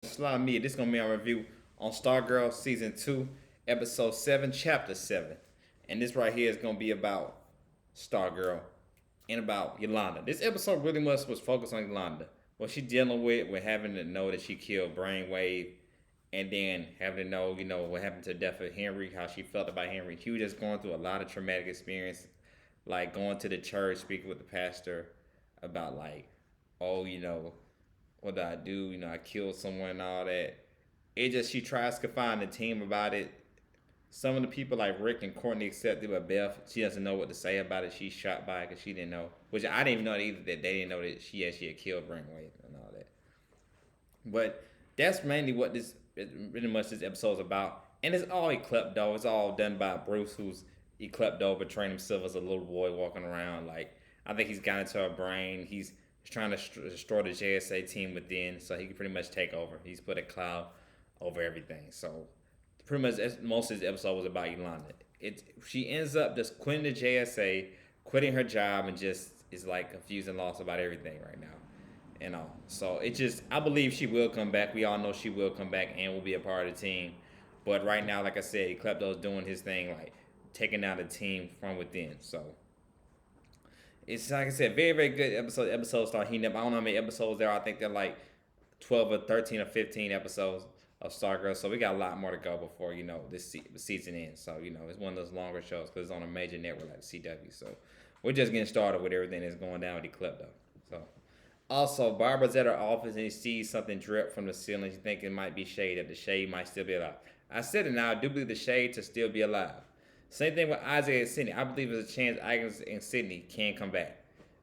Slime Me. This is gonna be our review on Stargirl season 2, episode 7, chapter 7. And this right here is gonna be about Stargirl and about Yolanda. This episode really much was focused on Yolanda. What she dealing with having to know that she killed Brainwave, and then having to know, what happened to the death of Henry, how she felt about Henry. She was just going through a lot of traumatic experience, like going to the church, speaking with the pastor about like, oh, what did I do? I killed someone and all that. It just she tries to find the team about it. Some of the people like Rick and Courtney accepted, but Beth, she doesn't know what to say about it. She's shocked by it because she didn't know, which I didn't even know either, that they didn't know that she actually had killed Brainwave and all that. But that's mainly what this pretty much this episode is about. And it's all Eclepto. It's all done by Bruce, who's Eclepto, portraying himself as a little boy walking around. Like, I think he's got into her brain. He's trying to destroy the JSA team within, so he can pretty much take over. He's put a cloud over everything. So pretty much most of this episode was about Yolanda. She ends up just quitting the JSA, quitting her job, and just is like confused and lost about everything right now. And all. So it just I believe she will come back. We all know she will come back and will be a part of the team. But right now, like I said, Klepto's doing his thing, like taking out the team from within. So it's like I said, very, very good episode. Episodes start heating up. I don't know how many episodes there are. I think they're like 12 or 13 or 15 episodes of Stargirl. So we got a lot more to go before, this season ends. So, it's one of those longer shows because it's on a major network like CW. So we're just getting started with everything that's going down with the Klepto. So also, Barbara's at her office and she sees something drip from the ceiling. She thinks it might be shade, that the shade might still be alive. I said it now, I do believe the shade to still be alive. Same thing with Isaac and Sydney. I believe there's a chance Isaac and Sydney can come back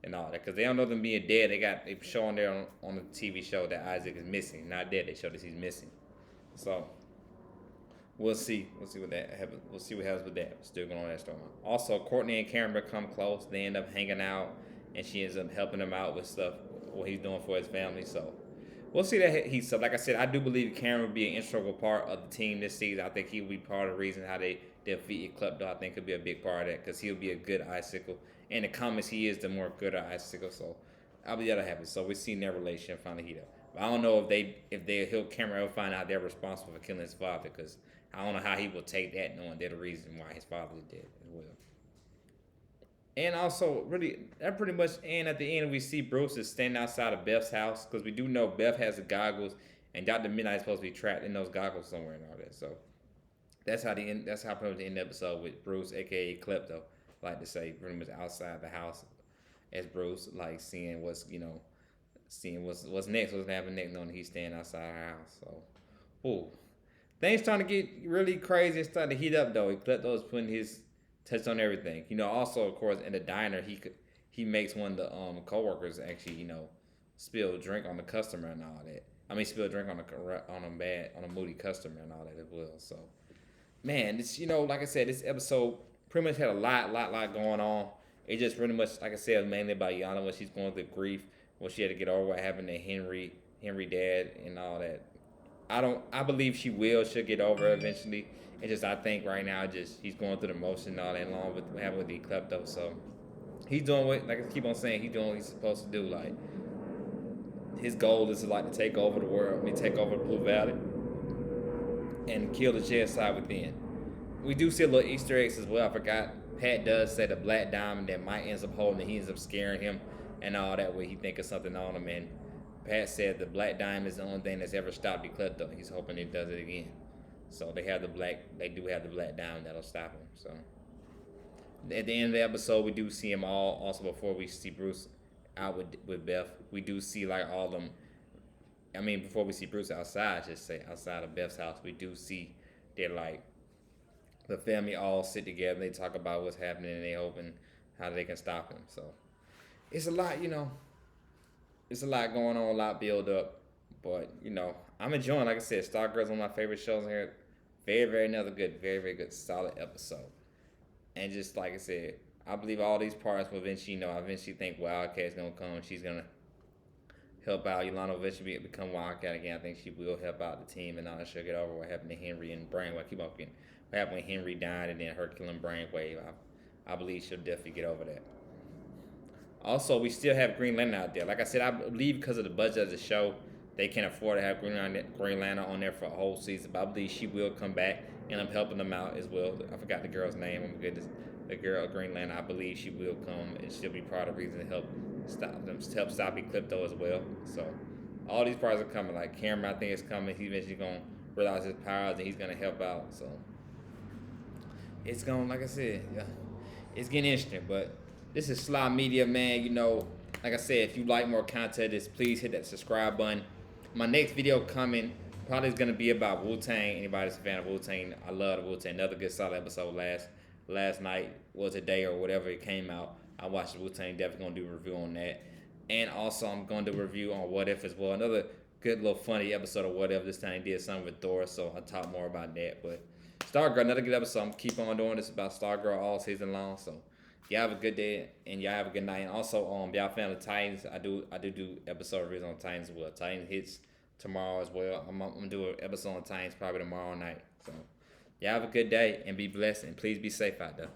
and all that because they don't know them being dead. They showing there on the TV show that Isaac is missing, not dead. They show that he's missing. So we'll see. We'll see what that happens. We'll see what happens with that. Still going on that story. Also, Courtney and Karen become close. They end up hanging out, and she ends up helping him out with stuff what he's doing for his family. So we'll see that he's like I said. I do believe Karen will be an integral part of the team this season. I think he'll be part of the reason how they defeat Klepto. I think he'll be a big part of that because he'll be a good icicle. In the comics, he is the more good icicle. So I'll be able to have it. So we're seeing their relationship finally heat up. But I don't know he'll Cameron will find out they're responsible for killing his father because I don't know how he will take that knowing they're the reason why his father is dead as well. And also, really, that pretty much end at the end. We see Bruce is standing outside of Beth's house because we do know Beth has the goggles, and Doctor Midnight's supposed to be trapped in those goggles somewhere and all that. So that's how the end. That's how pretty much the end of the episode with Bruce, aka Klepto, like to say, pretty much outside the house as Bruce, like seeing what's next, what's happening next, knowing he's staying outside her house. So, ooh, things starting to get really crazy and starting to heat up though. Klepto is putting his touch on everything. Also of course in the diner he makes one of the coworkers actually spill a drink on the customer and all that. I mean spill a drink on a moody customer and all that as well. So man, this like I said, this episode pretty much had a lot going on. It just pretty much like I said was mainly about Yana what she's going through grief, what she had to get over what happened to Henry dad and all that. I believe she will. She'll get over it eventually. It's just I think right now just he's going through the motion and all that along with what happened with the klepto. So he's doing what like I keep on saying, he's doing what he's supposed to do. Like his goal is to like to take over the world. I mean take over the Blue Valley and kill the genocide within. We do see a little Easter eggs as well. I forgot Pat does say the black diamond that Mike ends up holding and he ends up scaring him and all that way he think of something on him and Pat said the black diamond is the only thing that's ever stopped the klepto. He's hoping it does it again. So they do have the black diamond that'll stop him. So at the end of the episode, we do see them all. Also, before we see Bruce out with Beth, we do see like all of them. I mean, before we see Bruce outside, just say outside of Beth's house, we do see they're like the family all sit together. They talk about what's happening and they hoping how they can stop him. So it's a lot, It's a lot going on, a lot build up. But, I'm enjoying, like I said, Stargirl's one of my favorite shows here. Very, very another good, very, very good, solid episode. And just like I said, I believe all these parts will eventually, eventually think Wildcat's gonna come. She's gonna help out. Yolanda will eventually become Wildcat again. I think she will help out the team and all that. She'll get over what happened to Henry and Brainwave. I keep on forgetting what happened when Henry died and then her killing Brainwave. I believe she'll definitely get over that. Also, we still have Green Lantern out there. Like I said, I believe because of the budget of the show, they can't afford to have Green Lantern on there for a whole season. But I believe she will come back and I'm helping them out as well. I forgot the girl's name. Oh my goodness, the girl Green Lantern. I believe she will come and she'll be part of the reason to help stop Eclipto as well. So all these parts are coming. Like Cameron, I think is coming. He's eventually gonna realize his powers and he's gonna help out. So it's gonna, like I said, yeah, it's getting interesting. But this is Sly Media, man. You know, like I said, if you like more content, just please hit that subscribe button. My next video coming probably is gonna be about Wu Tang. Anybody's a fan of Wu Tang, I love Wu Tang. Another good solid episode last night was a day or whatever it came out. I watched Wu Tang. Definitely gonna do a review on that. And also I'm gonna do a review on What If as well. Another good little funny episode of What If. This time he did something with Thor, so I'll talk more about that. But Stargirl, another good episode. I'm keep on doing this about Stargirl all season long. So y'all have a good day and y'all have a good night. And also, y'all fan of Titans, I do episode reviews on Titans as well. Titans hits tomorrow as well. I'm gonna do an episode on Titans probably tomorrow night. So y'all have a good day and be blessed and please be safe out there.